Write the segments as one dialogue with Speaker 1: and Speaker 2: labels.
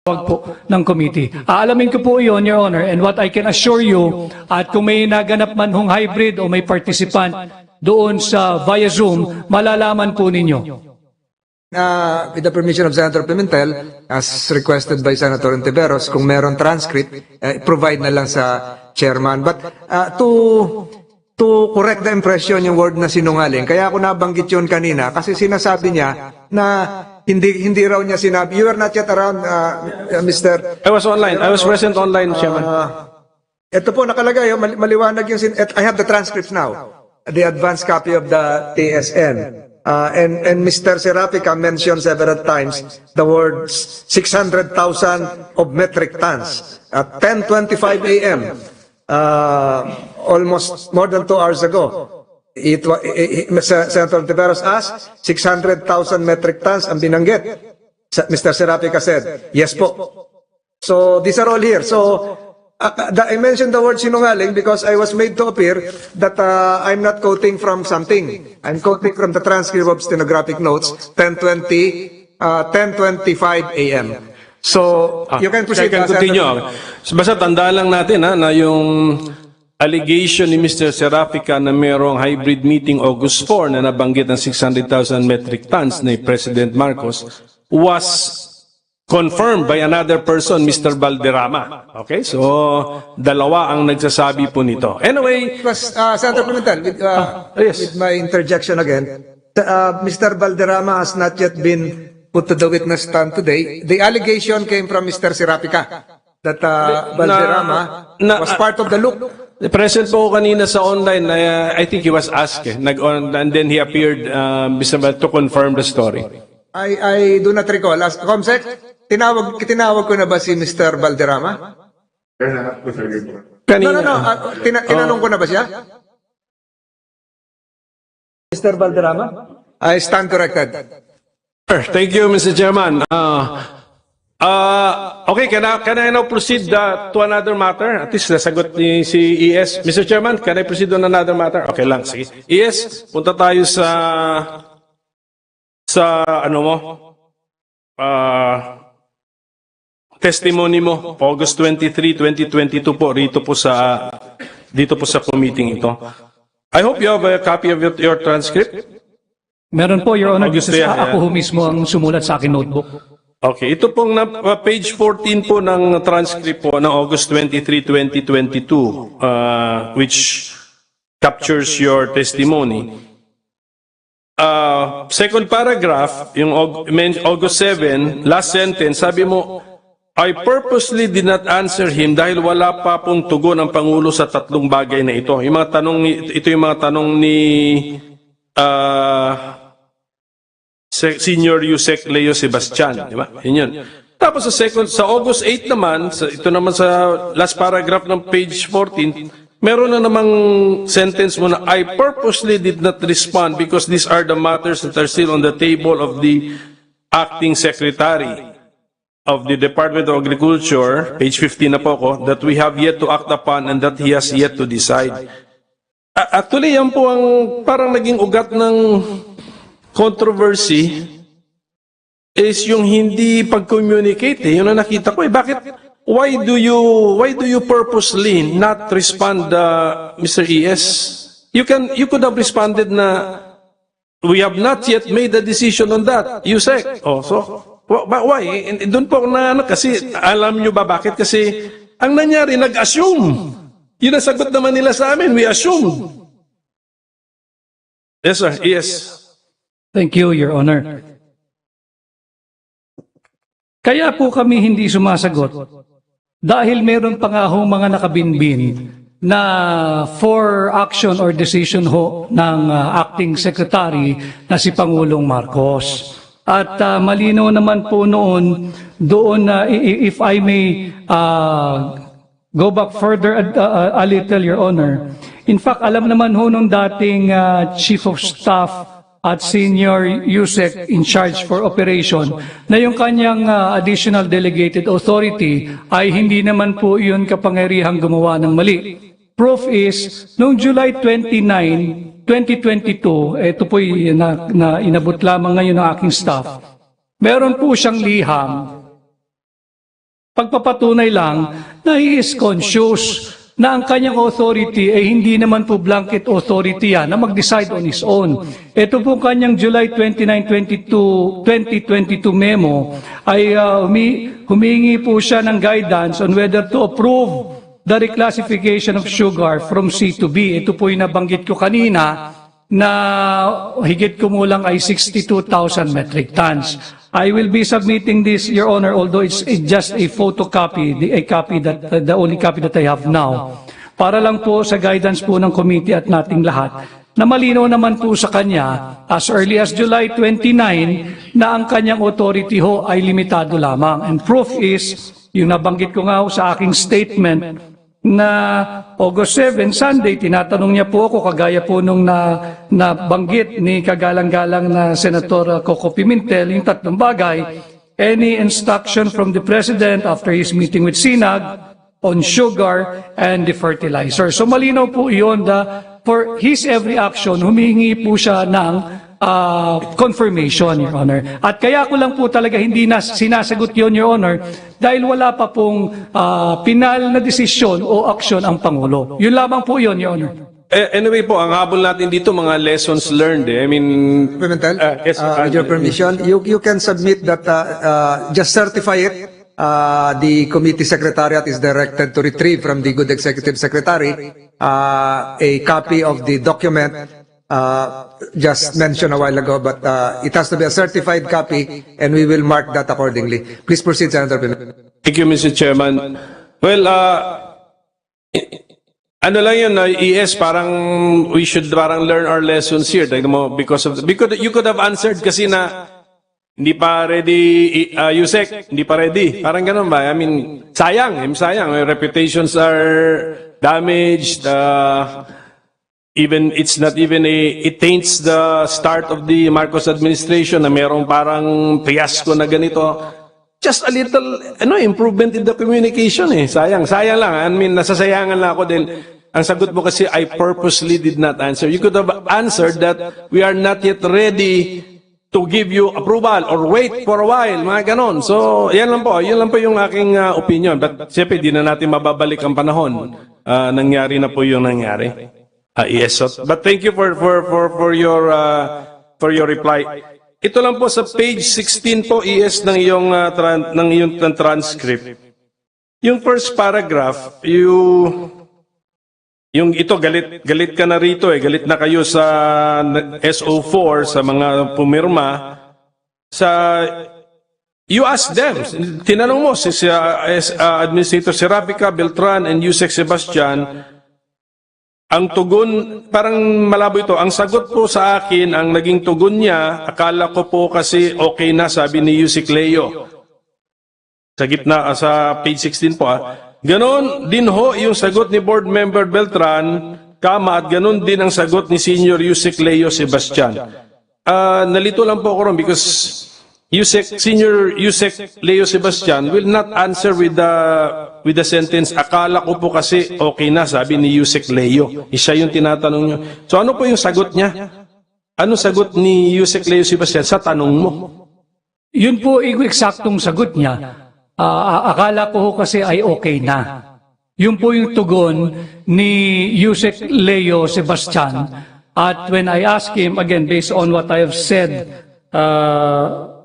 Speaker 1: Tawag po ng committee. Aalamin ko po yun, Your Honor, and what I can assure you, at kung may naganap man hong hybrid o may participant doon sa via Zoom, malalaman po ninyo.
Speaker 2: With the permission of Senator Pimentel, as requested by Senator Ontiveros, kung meron transcript, provide na lang sa chairman. But to correct the impression, yung word na sinungaling, kaya ako nabanggit yun kanina, kasi sinasabi niya na hindi raw niya sinabi. You were not yet around, Mr.
Speaker 3: I was online. I was present online, Chairman.
Speaker 2: Ito po nakalagay, maliwanag yung I have the transcripts now. The advanced copy of the TSN. And Mr. Serafica mentioned several times the words 600,000 of metric tons at 10:25 a.m. Almost more than 2 hours ago. Senator Ontiveros asked, 600,000 metric tons ang binanggit. Mr. Serafica said, yes po. So these are all here. So I mentioned the word sinungaling because I was made to appear that I'm not quoting from something. I'm quoting from the transcript of stenographic notes, 10:25 a.m. So you can proceed.
Speaker 3: I can continue. Basta tandaan lang natin na yung allegation ni Mr. Serafica na mayroong hybrid meeting August 4 na nabanggit ng 600,000 metric tons ni President Marcos was confirmed by another person, Mr. Valderrama. Okay? So, dalawa ang nagsasabi po nito. Anyway,
Speaker 2: Senator Pimentel, with my interjection again, Mr. Valderrama has not yet been put to the witness stand today. The allegation came from Mr. Serafica that Valderrama was part of the loop.
Speaker 3: Present po kanina sa online, I think he was asked, and then he appeared to confirm the story.
Speaker 2: I do not recall. Comsec, tinawag ko na ba si Mr. Valderrama?
Speaker 3: Kanina.
Speaker 2: No. Tinanong ko na ba siya? Mr. Valderrama? I stand corrected.
Speaker 3: Thank you, Mr. Chairman. Okay, can I now proceed to another matter? At least nasagot ni si ES. Mr. Chairman, can I proceed on another matter? Okay lang, sige. ES, punta tayo sa testimony mo, August 23, 2022 po, dito po sa meeting ito. I hope you have a copy of your transcript.
Speaker 1: Meron po, Your Honor,
Speaker 3: August,
Speaker 1: ako mismo ang sumulat sa akin notebook.
Speaker 3: Okay, ito pong page 14 po ng transcript po ng August 23, 2022, which captures your testimony. Second paragraph, yung August 7, last sentence, sabi mo, I purposely did not answer him dahil wala pa pong tugon ang Pangulo sa tatlong bagay na ito. Yung mga tanong ito yung mga tanong ni Senior Yusek Leo Sebastian, di ba? Yun. Tapos sa August 8 naman, ito naman sa last paragraph ng page 14, meron na namang sentence mo na, I purposely did not respond because these are the matters that are still on the table of the acting secretary of the Department of Agriculture, page 15 na po ako, that we have yet to act upon and that he has yet to decide. Actually, yan po ang parang naging ugat ng controversy is yung hindi pag-communicate yun ang nakita ko why do you purposely not respond Mr. ES? You could have responded na we have not yet made a decision on that. You say, why? Doon po na kasi alam nyo ba bakit? Kasi ang nangyari nag-assume. Yun ang sagot naman nila sa amin, we assume. Yes sir, yes.
Speaker 1: Thank you, Your Honor. Kaya po kami hindi sumasagot dahil meron pa nga hong mga nakabinbin na for action or decision ho ng acting secretary na si Pangulong Marcos. At malinaw naman po noon doon na if I may go back further a little, Your Honor. In fact, alam naman ho nung dating Chief of Staff at Senior Yusek in charge for operation na yung kanyang additional delegated authority ay hindi naman po yun kapangyarihang gumawa ng mali. Proof is, noong July 29, 2022, ito po na inabot lamang ngayon ng aking staff, meron po siyang liham pagpapatunay lang na he is conscious na ang kanyang authority ay hindi naman po blanket authority yan na mag-decide on his own. Ito po kanyang July 29, 2022 memo ay humingi po siya ng guidance on whether to approve the reclassification of sugar from C to B. Ito po yung nabanggit ko kanina na higit kumulang ay 62,000 metric tons. I will be submitting this, Your Honor, although it's just a photocopy, the only copy that I have now, para lang po sa guidance po ng committee at nating lahat, na malinaw naman po sa kanya, as early as July 29, na ang kanyang authority ho ay limitado lamang. And proof is, yung nabanggit ko nga ho sa aking statement, na August 7, Sunday, tinatanong niya po ako, kagaya po nung nabanggit ni kagalang-galang na Senator Coco Pimentel, yung tatlong bagay, any instruction from the President after his meeting with SINAG on sugar and the fertilizer. So malinaw po iyon, for his every action, humihingi po siya ng confirmation, Your Honor. At kaya ko lang po talaga hindi na sinasagot yon, Your Honor, dahil wala pa pong pinal na desisyon o aksyon ang Pangulo. Yun lamang po yon, Your Honor.
Speaker 3: Anyway po, ang habol natin dito, mga lessons learned. I mean,
Speaker 2: Pimentel,
Speaker 3: yes,
Speaker 2: with your permission, you can submit that, just certify it. The committee secretariat is directed to retrieve from the good executive secretary a copy of the document just mentioned a while ago, but it has to be a certified copy, and we will mark that accordingly. Please proceed, Senator Pimentel.
Speaker 3: Thank you, Mr. Chairman. Well, ano lang yun, ES, parang we should parang learn our lessons here. Because you could have answered kasi na hindi pa ready, Yusek, hindi pa ready. Parang ganun ba? I mean, sayang. Reputations are damaged. Even it's not even it taints the start of the Marcos administration na merong parang fiasco na ganito. Just a little improvement in the communication sayang lang. I mean, nasasayangan lang ako dahil ang sagot mo kasi I purposely did not answer. You could have answered that we are not yet ready to give you approval or wait for a while, mga ganon. So, yan lang po yung aking opinion. But siyempre, di na natin mababalik ang panahon. Nangyari na po yung nangyari. Yes, but thank you for your reply. Ito lang po sa page 16 po ES ng iyong transcript. Yung first paragraph, yung ito galit ka na rito galit na kayo sa SO4 sa mga pumirma you ask them, tinanong mo si Administrator Serafica, Beltran and Yusek Sebastian. Ang tugon, parang malabo ito. Ang sagot po sa akin, ang naging tugon niya, akala ko po kasi okay na, sabi ni Yusek Leo. Sa gitna, sa page 16 po. Ganon din ho yung sagot ni Board Member Beltran, at ganon din ang sagot ni Senior Yusek Leo Sebastian. Nalito lang po ako ron because Senior Yusek Leo Sebastian will not answer with the sentence, akala ko po kasi okay na, sabi ni Yusek Leo. Isa yung tinatanong nyo. So ano po yung sagot niya? Ano sagot ni Yusek Leo Sebastian sa tanong mo?
Speaker 1: Yun po yung eksaktong sagot niya. Akala ko kasi ay okay na. Yun po yung tugon ni Yusek Leo Sebastian. At when I asked him, again, based on what I have said,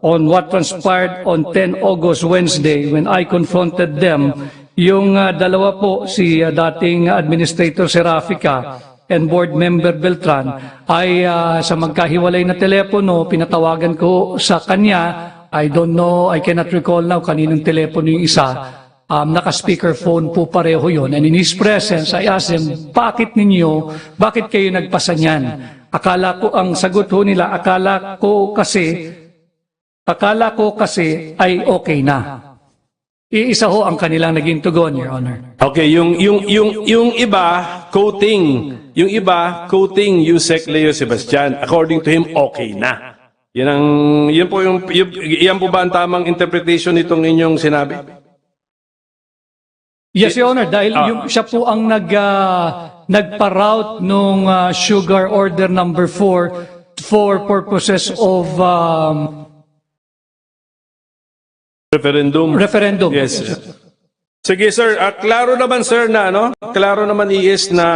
Speaker 1: on what transpired on 10 August Wednesday when I confronted them, yung dalawa po, si dating Administrator Serafica and Board Member Beltran, ay sa magkahiwalay na telepono, pinatawagan ko sa kanya. I don't know, I cannot recall now kaninong telepono yung isa. Naka-speakerphone po pareho yun. And in his presence, I asked him, bakit kayo nagpasa niyan? Akala ko, ang sagot ho nila, akala ko kasi ay okay na. Iisa ho ang kanilang naging tugon, Your Honor.
Speaker 3: Okay, yung iba quoting Yusek Leo Sebastian, according to him, okay na. Yan po ba ang tamang interpretation nitong inyong sinabi?
Speaker 1: Yes, Your Honor, dahil siya po ang nagpa-route nung sugar order number 4 for purposes of
Speaker 3: Referendum.
Speaker 1: referendum.
Speaker 3: Yes. Sige sir, klaro naman sir na klaro naman is na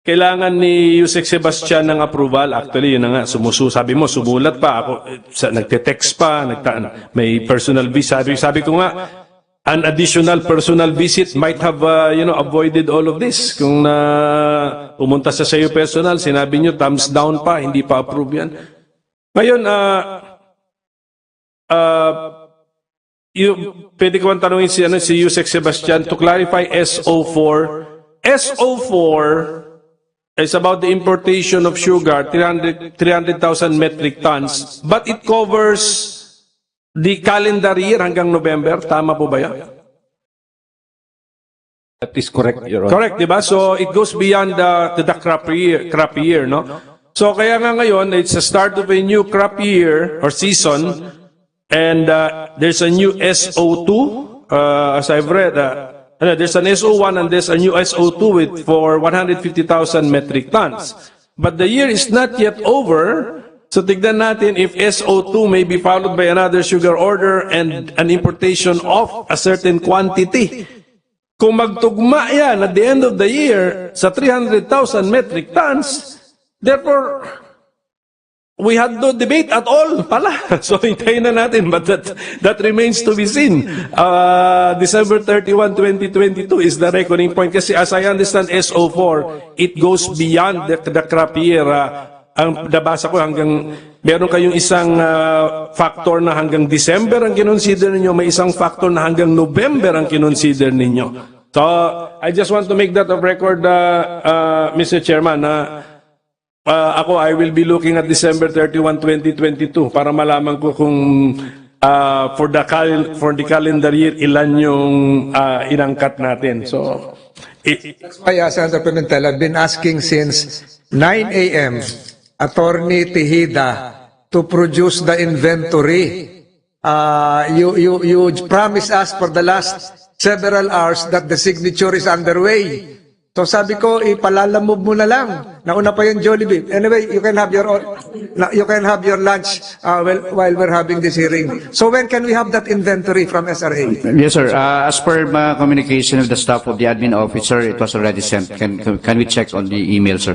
Speaker 3: kailangan ni Yusek Sebastian ng approval. Actually, yun na nga, sabi mo, sumulat pa. Ako, nagte-text pa, may personal visit. Sabi ko nga, an additional personal visit might have, avoided all of this. Kung pumunta sa sa'yo personal, sinabi nyo, thumbs down pa, hindi pa approve yan. Ngayon, pwede ko ang tanongin si Yusek Sebastian to clarify SO4. SO4 is about the importation of sugar, 300,000 metric tons, but it covers the calendar year hanggang November. Tama po ba yan?
Speaker 4: That is correct, Your Honor.
Speaker 3: Correct, di ba? So it goes beyond the crop year, no? So kaya nga ngayon, it's the start of a new crop year or season, and there's a new SO2, as I've read, there's an SO1 and there's a new SO2 for 150,000 metric tons. But the year is not yet over, so tignan natin if SO2 may be followed by another sugar order and an importation of a certain quantity. Kung magtugma yan at the end of the year sa 300,000 metric tons, therefore, we had no debate at all pala. So hintayin na natin, but that remains to be seen. December 31, 2022 is the reckoning point. Kasi as I understand SO4, it goes beyond the crop year. Ang nabasa ko hanggang, meron kayong isang factor na hanggang December ang kinonsider ninyo, may isang factor na hanggang November ang kinonsider ninyo. So, I just want to make that of record, Mr. Chairman, ako, I will be looking at December 31, 2022 para malaman ko kung for the calendar year, ilan yung inangkat natin. So,
Speaker 2: That's why, Senator Pimentel, I've been asking since 9 a.m. Attorney Tejeda to produce the inventory. You promised us for the last several hours that the signature is underway. So sabi ko, ipalalamove mo na lang. Nauna pa yung Jollibee. Anyway, you can have your lunch while we're having this hearing. So when can we have that inventory from SRA?
Speaker 4: Yes, sir. As per my communication with the staff of the admin officer, it was already sent. Can we check on the email, sir?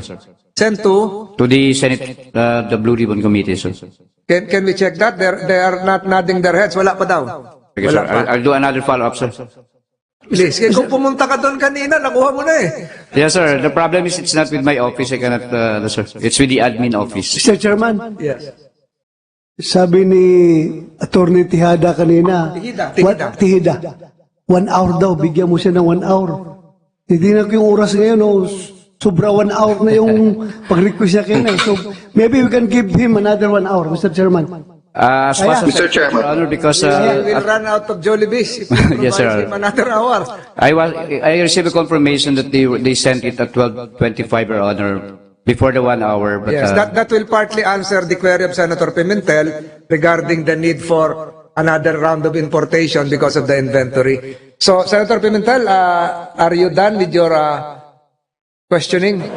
Speaker 2: Sent to?
Speaker 4: To the Senate, the Blue Ribbon Committee, sir.
Speaker 2: Can we check that? They are not nodding their heads. Wala pa daw.
Speaker 4: Okay, sir. I'll do another follow-up, sir.
Speaker 2: Please, kung pumunta ka doon kanina, nakuha mo na eh.
Speaker 4: Yes, sir. The problem is it's not with my office. I cannot, sir. It's with the admin office.
Speaker 5: Mr. Chairman,
Speaker 2: Yes.
Speaker 5: sabi ni Attorney Tejeda kanina,
Speaker 2: Tejeda.
Speaker 5: 1 hour daw, bigyan mo siya ng 1 hour. Hindi na ko yung oras ngayon, sobra 1 hour na yung pag-request niya kanina. So, maybe we can give him another 1 hour, Mr. Chairman.
Speaker 4: As far as
Speaker 6: Mr. Chairman.
Speaker 4: Your Honor, because
Speaker 2: We'll run out of Jollibees if we
Speaker 4: Yes, sir.
Speaker 2: provide him another hour.
Speaker 4: I received a confirmation that they sent it at 12:25, Your Honor, before the 1 hour. But,
Speaker 2: Yes, that will partly answer the query of Senator Pimentel regarding the need for another round of importation because of the inventory. So, Senator Pimentel, are you done with your questioning?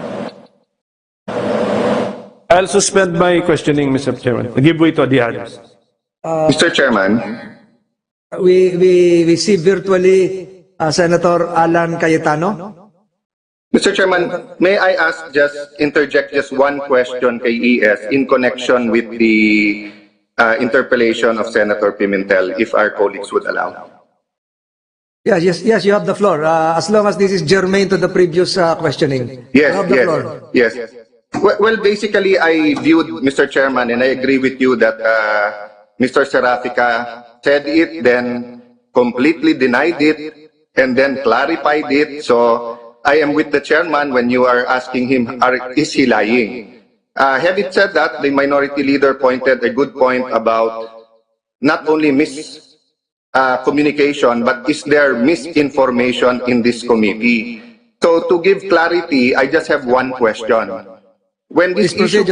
Speaker 3: I'll suspend my questioning, Mr. Chairman. Give way to the others.
Speaker 6: Mr. Chairman,
Speaker 2: We see virtually Senator Alan Cayetano.
Speaker 6: Mr. Chairman, may I interject just one question kay ES in connection with the interpellation of Senator Pimentel, if our colleagues would allow.
Speaker 2: Yes, you have the floor. As long as this is germane to the previous questioning.
Speaker 6: Yes,
Speaker 2: you have the
Speaker 6: yes,
Speaker 2: floor.
Speaker 6: yes. Well, basically, I viewed, Mr. Chairman, and I agree with you that Mr. Serafica said it, then completely denied it, and then clarified it. So I am with the chairman when you are asking him, is he lying? Having said that, the minority leader pointed a good point about not only communication, but is there misinformation in this committee? So to give clarity, I just have one question. When this issue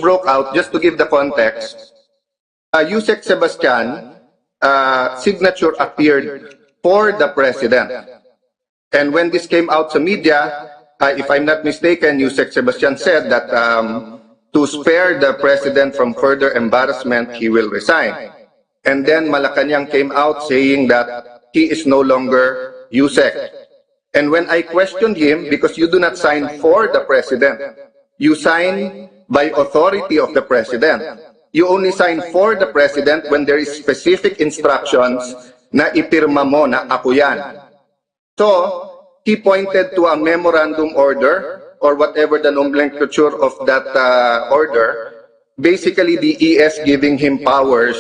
Speaker 6: broke out, just to give the context, Yusek Sebastian signature appeared for the president. And when this came out to media, if I'm not mistaken, Yusek Sebastian said that to spare the president from further embarrassment, he will resign. And then Malacanang came out saying that he is no longer USEC. And when I questioned him, because you do not sign for the president, you sign by authority of the president. You only sign for the president when there is specific instructions na ipirma mo na ako yan. So, he pointed to a memorandum order or whatever the nomenclature of that order. Basically, the ES giving him powers.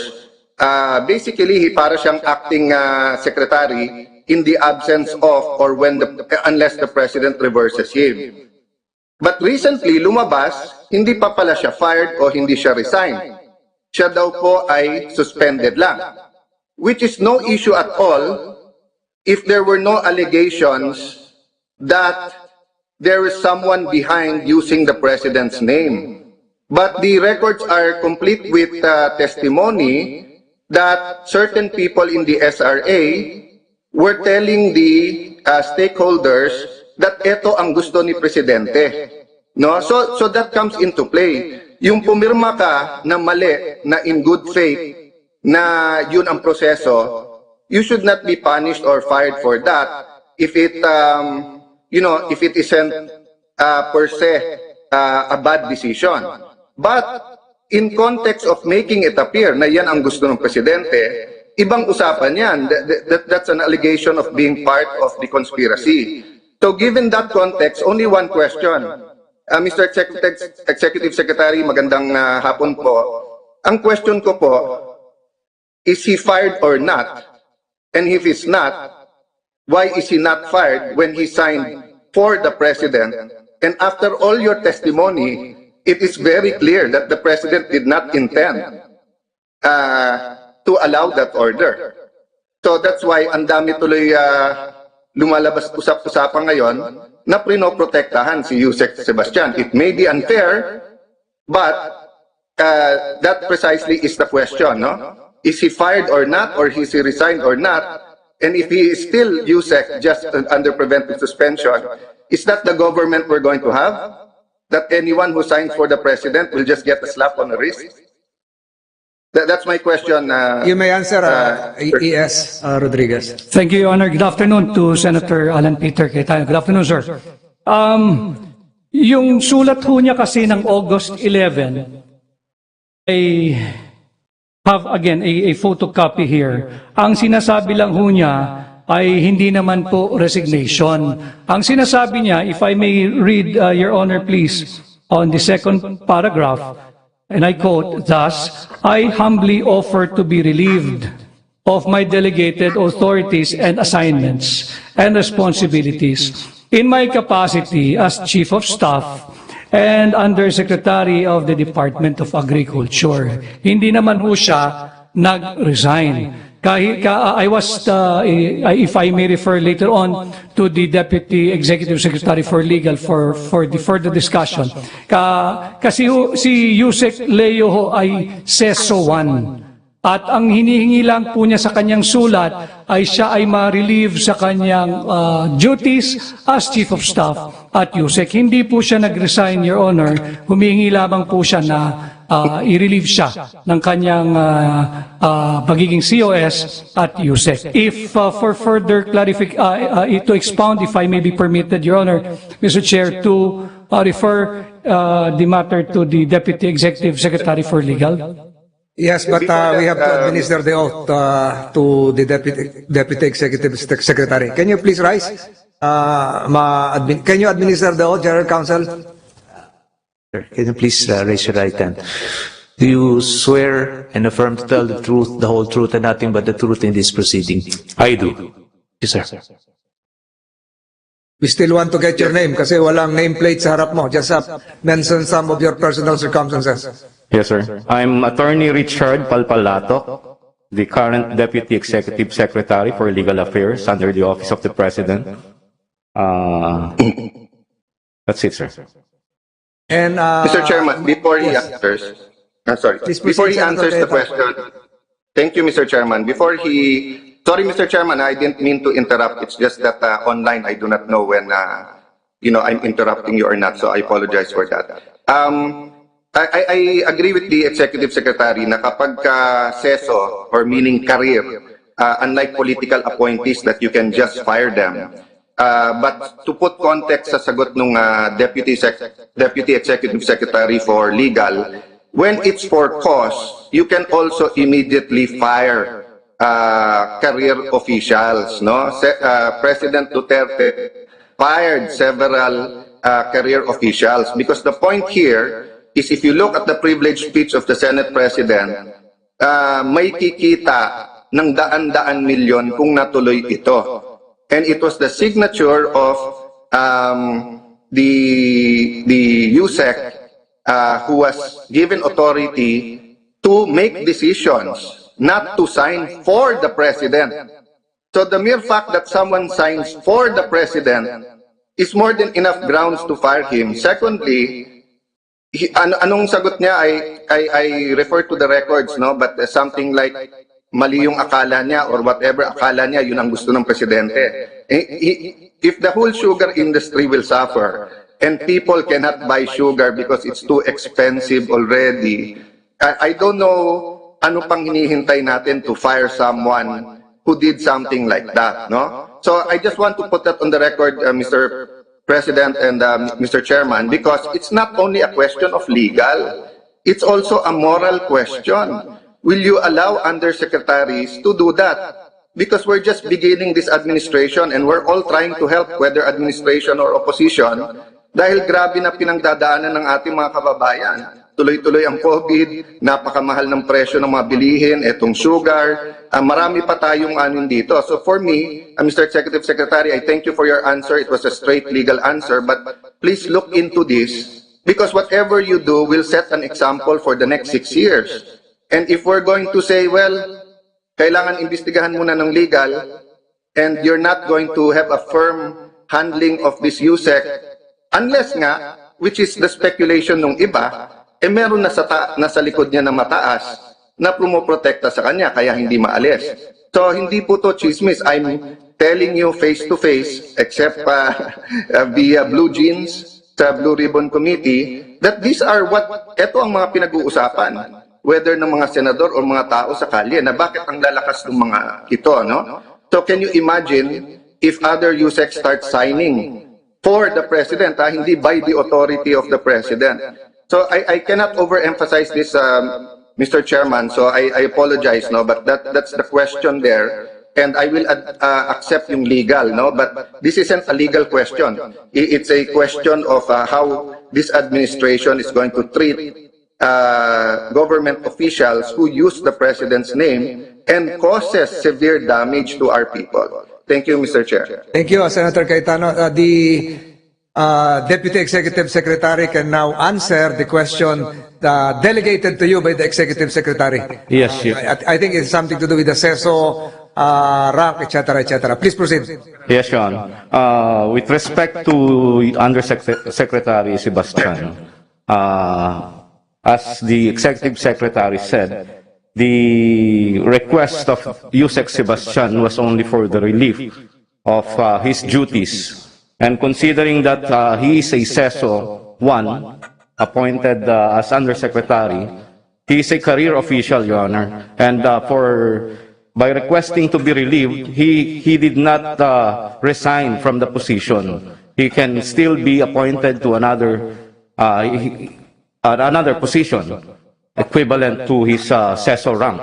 Speaker 6: Basically, para siyang acting secretary in the absence of or unless the president reverses him. But recently, lumabas, hindi pa pala siya fired o hindi siya resigned. Siya daw po ay suspended lang. Which is no issue at all if there were no allegations that there is someone behind using the president's name. But the records are complete with testimony that certain people in the SRA were telling the stakeholders that ito ang gusto ni Presidente. No? So that comes into play. Yung pumirma ka na mali, na in good faith, na yun ang proseso, you should not be punished or fired for that if it, if it isn't per se a bad decision. But in context of making it appear na yan ang gusto ng presidente, ibang usapan yan. That's an allegation of being part of the conspiracy. So given that context, only one question. Mr. Executive Secretary, magandang hapon po. Ang question ko po, is he fired or not? And if he's not, why is he not fired when he signed for the president? And after all your testimony, it is very clear that the president did not intend to allow that order. So that's why ang dami tuloy lumalabas usap-usapan ngayon na prinoprotektahan si Yusek Sebastian. It may be unfair, but that precisely is the question, no? Is he fired or not, or is he resigned or not? And if he is still Yusek, just under preventive suspension, is that the government we're going to have? That anyone who signs for the president will just get a slap on the wrist? That's my question.
Speaker 2: You may answer, ES Rodriguez.
Speaker 1: Thank you, Your Honor. Good afternoon to Senator Alan Peter Cayetano. Good afternoon, sir. Yung sulat ho niya kasi ng August 11, I have again a photocopy here. Ang sinasabi lang ho niya ay hindi naman po resignation. Ang sinasabi niya, if I may read, Your Honor, please, on the second paragraph, and I quote, thus, I humbly offer to be relieved of my delegated authorities and assignments and responsibilities in my capacity as Chief of Staff and Undersecretary of the Department of Agriculture. Hindi naman ho siya nag-resign. I was, if I may refer later on to the Deputy Executive Secretary for Legal for the further discussion. Kasi si Yusek Leo ho ay CESO 1. At ang hinihingi lang po niya sa kanyang sulat ay siya ay ma-relieve sa kanyang duties as Chief of Staff at Yusek. Hindi po siya nag-resign, Your Honor. Humihingi lamang po siya na i-relieve siya ng kanyang pagiging COS at USEC. If for further clarification, to expound, if I may be permitted, Your Honor, Mr. Chair, to refer the matter to the Deputy Executive Secretary for Legal.
Speaker 2: Yes, but we have to administer the oath to the Deputy Executive Secretary. Can you please rise? Can you administer the oath, General Counsel?
Speaker 7: Can you please raise your right hand? Do you swear and affirm to tell the truth, the whole truth, and nothing but the truth in this proceeding?
Speaker 3: I do.
Speaker 7: Yes, sir.
Speaker 2: We still want to get your name kasi walang nameplate sa harap mo. Just mention some of your personal circumstances.
Speaker 8: Yes, sir. I'm Attorney Richard Palpalato, the current Deputy Executive Secretary for Legal Affairs under the Office of the President. That's it, sir.
Speaker 2: And
Speaker 6: Mr. Chairman, before he answers, before he answers the question, thank you, Mr. Chairman. Sorry, Mr. Chairman, I didn't mean to interrupt. It's just that online, I do not know when, I'm interrupting you or not, so I apologize for that. I agree with the Executive Secretary na kapag seso or meaning career, unlike political appointees that you can just fire them. But to put context sa sagot ng Deputy Executive Secretary for Legal, when it's for cause, you can also immediately fire career officials. No, President Duterte fired several career officials because the point here is if you look at the privileged speech of the Senate President, may kikita ng daan-daan milyon kung natuloy ito. And it was the signature of the USEC who was given authority to make decisions, not to sign for the President. So the mere fact that someone signs for the President is more than enough grounds to fire him. Secondly, anong sagot niya I refer to the records, no, but something like mali yung akala niya or whatever akala niya, yun ang gusto ng presidente. If the whole sugar industry will suffer and people cannot buy sugar because it's too expensive already, I don't know ano pang hinihintay natin to fire someone who did something like that, no? So I just want to put that on the record, Mr. President and Mr. Chairman, because it's not only a question of legal, it's also a moral question. Will you allow undersecretaries to do that? Because we're just beginning this administration and we're all trying to help, whether administration or opposition, dahil grabe na pinangdadaanan ng ating mga kababayan. Tuloy-tuloy ang COVID, napakamahal ng presyo ng mga bilihin, etong sugar, marami pa tayong anin dito. So for me, Mr. Executive Secretary, I thank you for your answer. It was a straight legal answer, but please look into this because whatever you do will set an example for the next 6 years. And if we're going to say, well, kailangan imbestigahan muna ng legal and you're not going to have a firm handling of this USEC, unless nga, which is the speculation ng iba, meron nasa likod niya na mataas na pumoprotekta sa kanya kaya hindi maalis. So hindi po to chismis. I'm telling you face to face, except via Blue Jeans sa Blue Ribbon Committee, that these are ito ang mga pinag-uusapan, whether ng mga senador o mga tao sa kalye, na bakit ang lalakas ng mga ito, no? So can you imagine if other USEC start signing for the President, hindi by the authority of the President? So I cannot overemphasize this, Mr. Chairman, so I apologize, no, but that's the question there, and I will accept yung legal, no, but this isn't a legal question. It's a question of how this administration is going to treat government officials who use the President's name and causes severe damage to our people. Thank you, Mr. Chair.
Speaker 2: Thank you, Senator Cayetano. The Deputy Executive Secretary can now answer the question delegated to you by the Executive Secretary.
Speaker 8: Yes, yes.
Speaker 2: I think it's something to do with the CESO, rank, etc., etc. Please proceed.
Speaker 8: Yes, Juan. With respect to Undersecretary Sebastian, as the Executive Secretary said, the request of USEC Sebastian was only for the relief of his duties. And considering that he is a CESO 1, appointed as Undersecretary, he is a career official, Your Honor. And by requesting to be relieved, he did not resign from the position. He can still be appointed to another position equivalent to his CESO rank.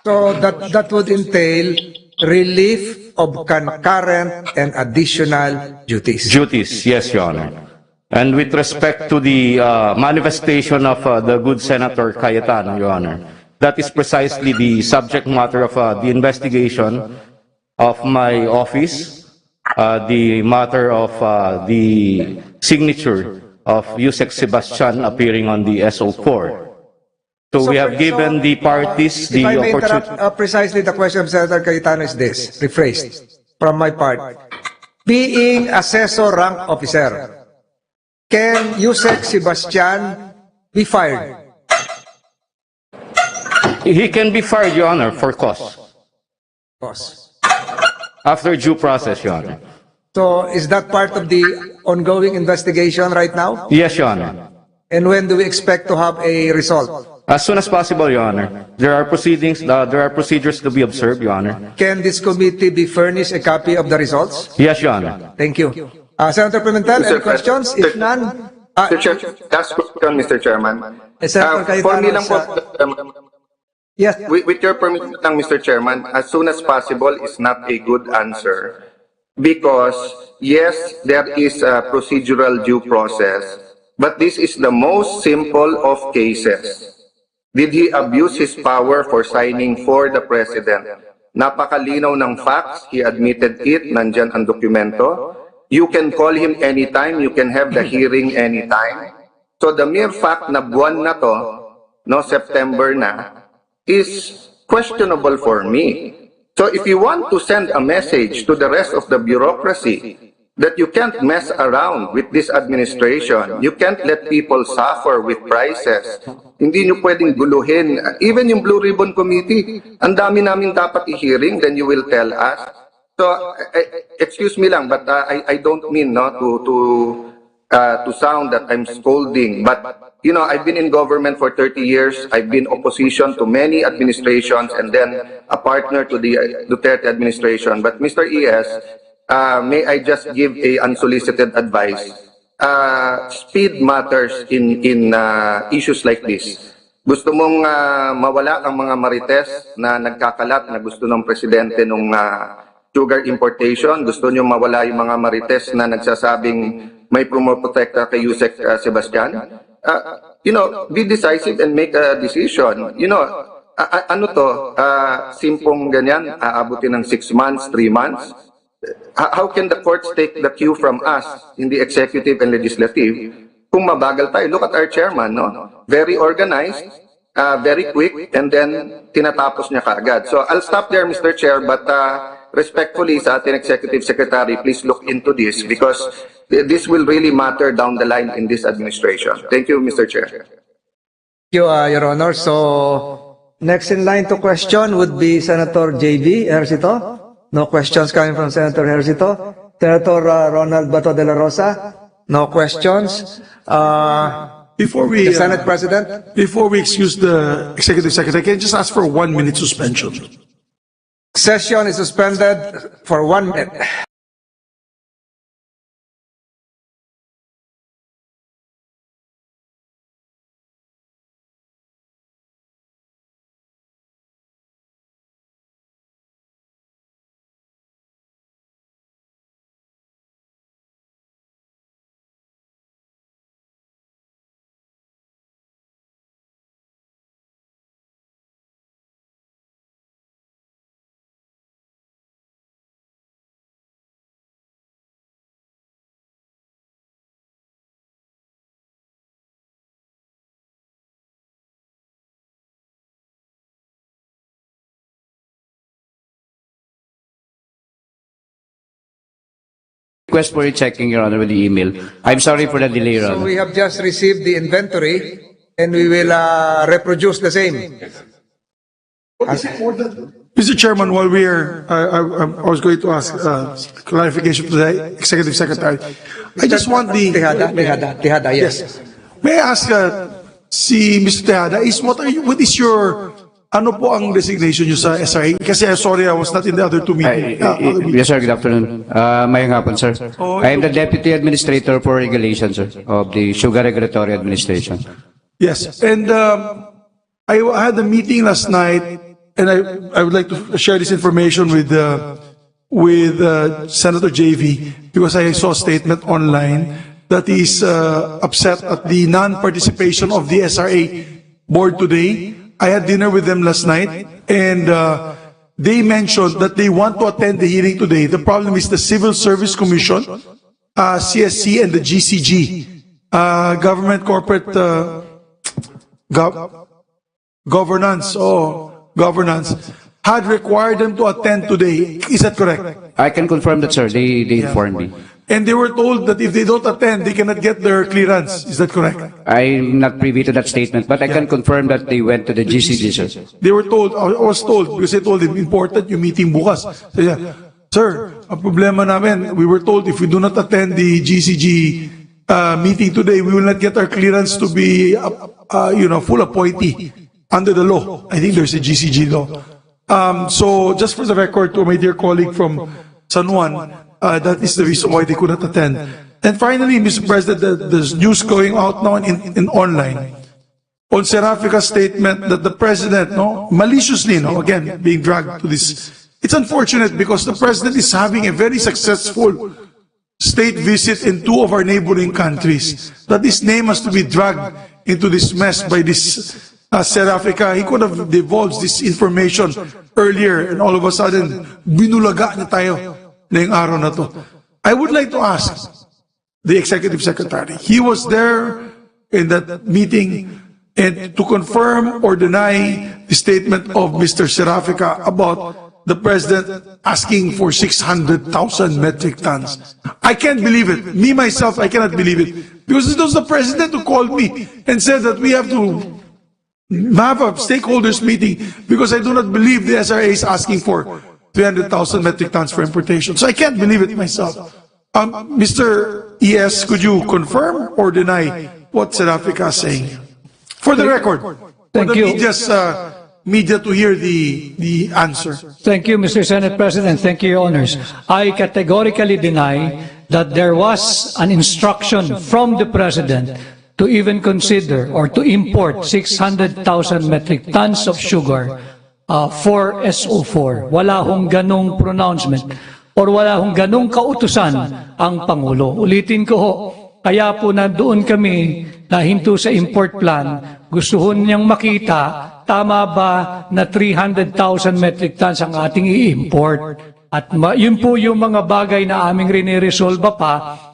Speaker 2: So that would entail relief of concurrent and additional duties.
Speaker 8: Duties, yes, Your Honor. And with respect to the manifestation of the good Senator Cayetano, Your Honor, that is precisely the subject matter of the investigation of my office, the matter of the signature of USEC Sebastian appearing on the SO4. So we have given the parties the
Speaker 2: If I may
Speaker 8: opportunity.
Speaker 2: interrupt, precisely the question of Senator Cayetano is this, rephrased from my part. Being assessor rank officer, can USEC Sebastian be fired?
Speaker 8: He can be fired, Your Honor, for cause.
Speaker 2: Boss.
Speaker 8: After due process, Your Honor.
Speaker 2: So is that part of the ongoing investigation right now?
Speaker 8: Yes, Your Honor.
Speaker 2: And when do we expect to have a result?
Speaker 8: As soon as possible, Your Honor. There are proceedings, there are procedures to be observed, Your Honor.
Speaker 2: Can this committee be furnished a copy of the results?
Speaker 8: Yes, Your Honor.
Speaker 2: Thank you. Senator Pimentel, any
Speaker 6: Mr.
Speaker 2: questions? If none,
Speaker 6: Mr. Chair, last question, Mr. Chairman.
Speaker 2: Senator
Speaker 6: For me
Speaker 2: Cayetano,
Speaker 6: lang po,
Speaker 2: yes,
Speaker 6: with your permission lang, Mr. Chairman, as soon as possible is not a good answer because, yes, there is a procedural due process, but this is the most simple of cases. Did he abuse his power for signing for the President? Napakalinaw ng facts, he admitted it, nandyan ang dokumento. You can call him anytime, you can have the hearing anytime. So the mere fact na buwan na to, no, September na, is questionable for me. So if you want to send a message to the rest of the bureaucracy that you can't mess around with this administration, you can't let people suffer with prices, hindi nyo pwedeng guluhin. Even yung Blue Ribbon Committee, ang dami namin dapat i-hearing, then you will tell us. So, excuse me lang, but I don't mean to sound that I'm scolding, but you know, I've been in government for 30 years. I've been opposition to many administrations and then a partner to the Duterte administration. But Mr. E.S., may I just give a unsolicited advice? Speed matters in issues like this. Gusto mong mawala ang mga marites na nagkakalat na gusto ng presidente nung sugar importation? Gusto nyo mawala yung mga marites na nagsasabing may promoprotekta kay Yusek Sebastian? You know, be decisive and make a decision. You know, ano to, simpong ganyan, aabutin ng 6 months, 3 months? How can the courts take the cue from us in the executive and legislative kung mabagal tayo? Look at our chairman, no? Very organized, very quick, and then tinatapos niya kaagad. So I'll stop there, Mr. Chair, but respectfully sa ating executive secretary, please look into this because this will really matter down the line in this administration. Thank you, Mr. Chair.
Speaker 2: thank you, Your Honor. So, next in line to question would be Senator J.B. Ejercito. No questions coming from Senator Ejercito. Senator Ronald Bato de la Rosa. No questions.
Speaker 9: Before we,
Speaker 2: The Senate President.
Speaker 9: before we excuse the Executive Secretary, can I just ask for a 1-minute suspension?
Speaker 2: Session is suspended for 1 minute.
Speaker 4: Request for checking, Your Honor, with the email. I'm sorry for the delay, Your
Speaker 2: So
Speaker 4: Honor.
Speaker 2: we have just received the inventory and we will reproduce the same.
Speaker 9: Mr. Chairman, while we're, I was going to ask clarification to the Executive Secretary. I just want the...
Speaker 2: Tejada, yes.
Speaker 9: May I ask si Mr. Tejada, what is your, ano po ang designation niyo sa SRA? Kasi sorry, I was not in the other two meetings.
Speaker 4: Yes, sir. Good afternoon. Mayang hapon, sir. I am the Deputy Administrator for Regulation, sir, of the Sugar Regulatory Administration.
Speaker 9: Yes, and I had a meeting last night, and I would like to share this information with Senator JV because I saw a statement online that is upset at the non-participation of the SRA board today. I had dinner with them last night, and they mentioned that they want to attend the hearing today. The problem is the Civil Service Commission, CSC, and the GCG, Government Corporate Governance, had required them to attend today. Is that correct?
Speaker 4: I can confirm that, sir. They informed me.
Speaker 9: And they were told that if they don't attend, they cannot get their clearance. Is that correct?
Speaker 4: I'm not privy to that statement, but I can confirm that they went to the GCG, sir.
Speaker 9: They were told, I was told, because I told them, important yung meeting bukas. So, yeah, sir, ang problema namin, we were told if we do not attend the GCG meeting today, we will not get our clearance to be, full appointee under the law. I think there's a GCG law. So just for the record, to my dear colleague from San Juan, that is the reason why they could not attend. And finally, Mr. President, there's news going out now in online on Serafica's statement that the president, maliciously, again, being dragged to this. It's unfortunate because the president is having a very successful state visit in two of our neighboring countries. That his name has to be dragged into this mess by this Serafica. He could have divulged this information earlier, and all of a sudden, binulaga na tayo na yung araw na to. I would like to ask the executive secretary. He was there in that meeting, and to confirm or deny the statement of Mr. Serafica about the president asking for 600,000 metric tons. I can't believe it. Me, myself, I cannot believe it. Because it was the president who called me and said that we have to have a stakeholders meeting because I do not believe the SRA is asking for 300,000 metric tons for importation. So I can't believe it myself. Mr. ES, could you confirm or deny what Serafica is saying? For the record, for
Speaker 1: Thank
Speaker 9: the
Speaker 1: you.
Speaker 9: media to hear the answer.
Speaker 1: Thank you, Mr. Senate President. Thank you, Your Honors. I categorically deny that there was an instruction from the President to even consider or to import 600,000 metric tons of sugar for SO4. Wala hong ganong pronouncement or wala hong ganong kautusan ang Pangulo. Ulitin ko ho, kaya po na doon kami nahinto sa import plan, gusto ho niyang makita tama ba na 300,000 metric tons ang ating i-import. At yun po yung mga bagay na aming riniresolba pa,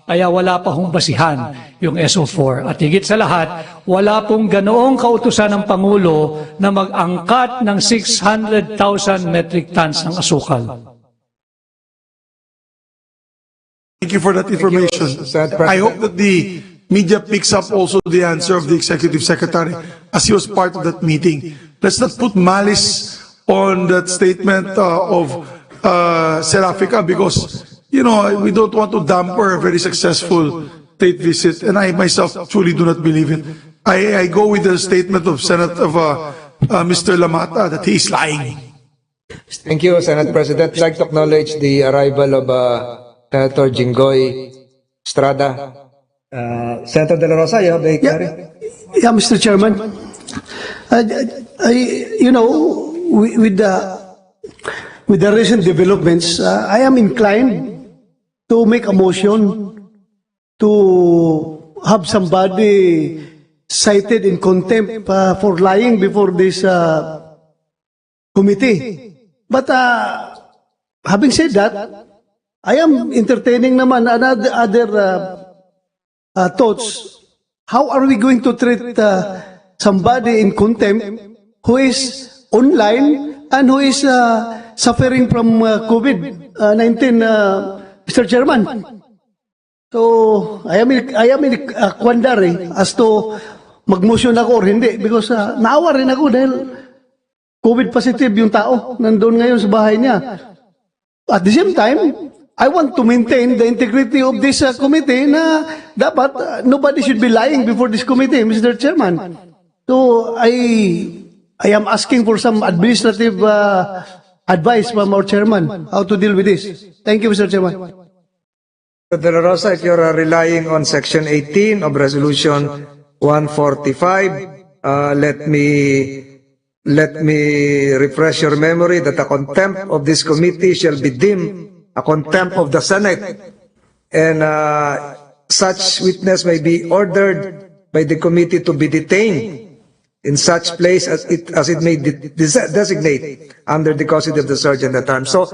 Speaker 1: kaya wala pa hong basihan yung SO4. At higit sa lahat, wala pong ganoong kautusan ng Pangulo na mag-angkat ng 600,000 metric tons ng asukal.
Speaker 9: Thank you for that information. I hope that the media picks up also the answer of the executive secretary as he was part of that meeting. Let's not put malice on that statement of Serafica because, we don't want to damper a very successful state visit, and I myself truly do not believe it. I go with the statement of Mr. Lamata that he is lying.
Speaker 2: Thank you, Senate President. I'd like to acknowledge the arrival of Senator Jinggoy Estrada. Senator De La Rosa, you have the carry?
Speaker 5: Yeah, Mr. Chairman. With the recent developments, I am inclined to make a motion to have somebody cited in contempt for lying before this committee. But having said that, I am entertaining naman other thoughts. How are we going to treat somebody in contempt who is online and who is suffering from COVID-19, Mr. Chairman? So, I am in a quandary as to mag-motion ako or hindi because naawa rin ako dahil COVID positive yung tao nandun ngayon sa bahay niya. At the same time, I want to maintain the integrity of this committee na dapat nobody should be lying before this committee, Mr. Chairman. So I am asking for some administrative advice from our chairman how to deal with this. Thank you, Mr. Chairman.
Speaker 2: De La Rosa, if you're relying on Section 18 of Resolution 145, let me refresh your memory that the contempt of this committee shall be deemed a contempt of the Senate, and such witness may be ordered by the committee to be detained in such place as it may designate under the custody of the sergeant at arms. So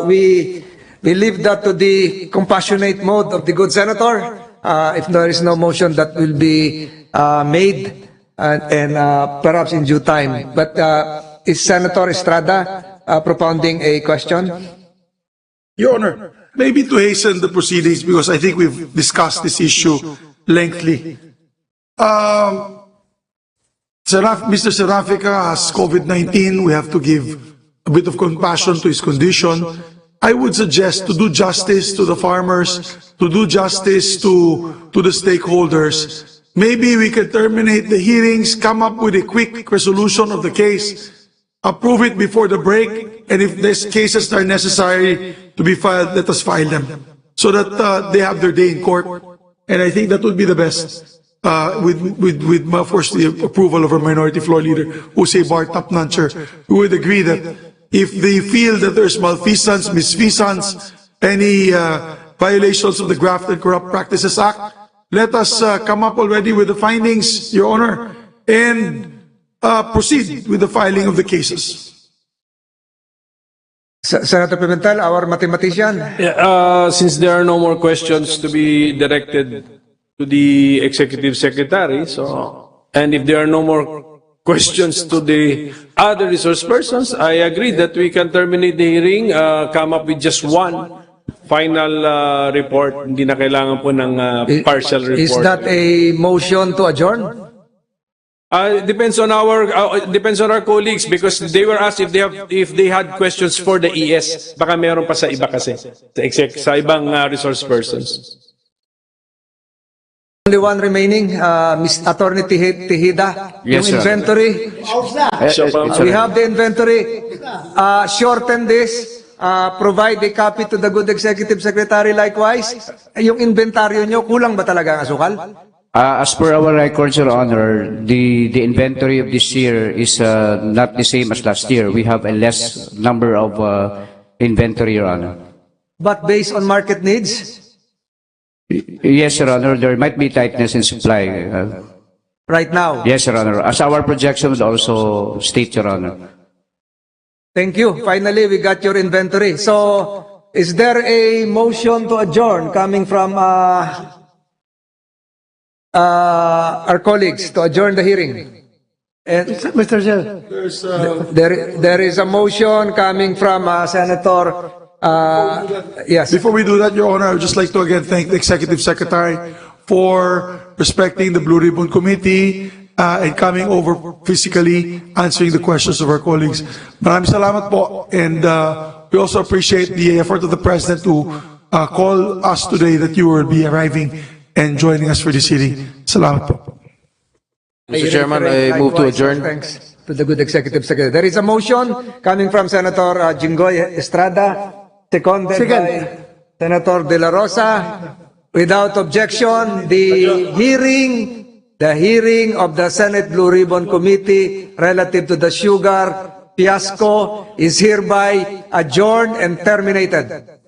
Speaker 2: we leave that to the compassionate mode of the good senator. If there is no motion, that will be made and perhaps in due time. But is Senator Estrada propounding a question?
Speaker 9: Your Honor, maybe to hasten the proceedings because I think we've discussed this issue lengthily. Mr. Serafica has COVID-19. We have to give a bit of compassion to his condition. I would suggest to do justice to the farmers, to do justice to the stakeholders. Maybe we can terminate the hearings, come up with a quick resolution of the case, approve it before the break, and if these cases are necessary to be filed, let us file them so that they have their day in court. And I think that would be the best, with of course, the approval of our minority floor leader, Jose Bar Tapnancher, who would agree that if they feel that there's malfeasance, misfeasance, any violations of the Graft and Corrupt Practices Act, let us come up already with the findings, Your Honor, and proceed with the filing of the cases.
Speaker 2: Senator Pimentel, our mathematician.
Speaker 3: Since there are no more questions to be directed to the Executive Secretary, and if there are no more questions to the other resource persons, I agree that we can terminate the hearing, come up with just one final report. Hindi na kailangan po ng partial report.
Speaker 2: Is that a motion to adjourn?
Speaker 3: Depends on our colleagues, because they were asked if they had questions for the ES. Baka meron pa sa iba kasi, sa ibang resource persons.
Speaker 2: Only one remaining, Ms. Attorney Tejeda.
Speaker 4: Yes,
Speaker 2: yung
Speaker 4: sir.
Speaker 2: inventory. We have the inventory. Shorten this. Provide a copy to the good Executive Secretary likewise. Yung inventaryo nyo, kulang ba talaga ang asukal?
Speaker 4: As per our records, Your Honor, the inventory of this year is not the same as last year. We have a less number of inventory, Your Honor.
Speaker 2: But based on market needs?
Speaker 4: Yes, Your Honor, there might be tightness in supply.
Speaker 2: Right now?
Speaker 4: Yes, Your Honor, as our projections also state, Your Honor.
Speaker 2: Thank you. Finally, we got your inventory. So, is there a motion to adjourn coming from our colleagues to adjourn the hearing? And
Speaker 5: Mr. Chair.
Speaker 2: there is a motion coming from Senator. Yes.
Speaker 9: Before we do that, Your Honor, I would just like to again thank the Executive Secretary for respecting the Blue Ribbon Committee and coming over physically, answering the questions of our colleagues. Maraming salamat po, and we also appreciate the effort of the President to call us today that you will be arriving and joining us for this hearing. Salamat po.
Speaker 2: Mr. Chairman, I move to adjourn. Thanks to the good Executive Secretary. There is a motion coming from Senator Jinggoy Estrada, seconded by Senator De La Rosa. Without objection, the hearing of the Senate Blue Ribbon Committee relative to the sugar fiasco is hereby adjourned and terminated.